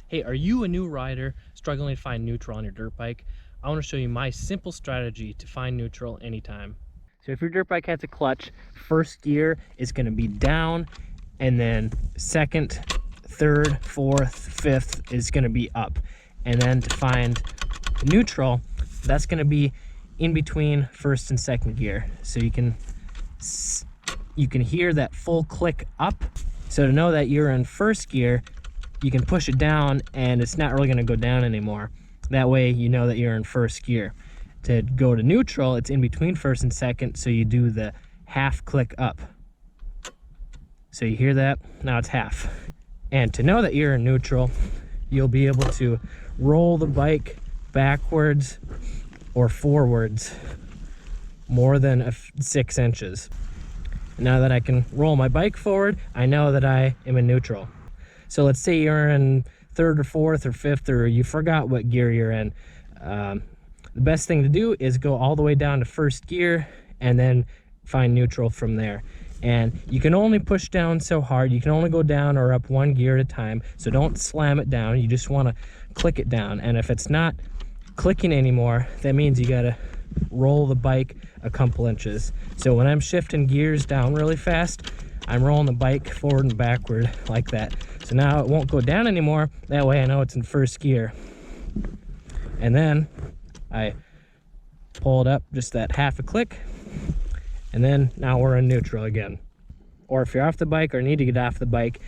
Hey, are you a new rider struggling to find neutral on your dirt bike? I want to show you my simple strategy to find neutral anytime. So if your dirt bike has a clutch, first gear is going to be down, and then second, third, fourth, fifth is going to be up. And then to find neutral, that's going to be in between first and second gear. So you can hear that full click up. So to know that you're in first gear, you can push it down and it's not really going to go down anymore. That way you know that you're in first gear. To go to neutral, it's in between first and second, so you do the half click up. So you hear that? Now it's half. And to know that you're in neutral, you'll be able to roll the bike backwards or forwards more than 6 inches. Now that I can roll my bike forward, I know that I am in neutral. So let's say you're in third or fourth or fifth, or you forgot what gear you're in. The best thing to do is go all the way down to first gear and then find neutral from there. And you can only push down so hard. You can only go down or up 1 gear at a time. So don't slam it down. You just want to click it down. And if it's not clicking anymore, that means you got to roll the bike a couple inches. So when I'm shifting gears down really fast, I'm rolling the bike forward and backward like that. So now it won't go down anymore. That way I know it's in first gear. And then I pull it up just that half a click, and then now we're in neutral again. Or if you're off the bike or need to get off the bike,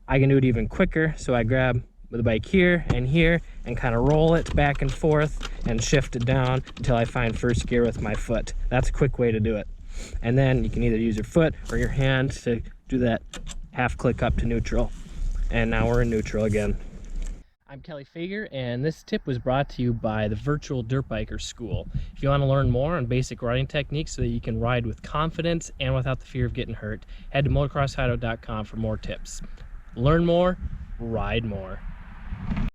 I can do it even quicker. So I grab the bike here and kind of roll it back and forth and shift it down until I find first gear with my foot. That's a quick way to do it. And then you can either use your foot or your hand to do that half click up to neutral. And now we're in neutral again. I'm Kelly Fager, and this tip was brought to you by the Virtual Dirt Biker School. If you want to learn more on basic riding techniques so that you can ride with confidence and without the fear of getting hurt, head to motocrosshideout.com for more tips. Learn more, ride more.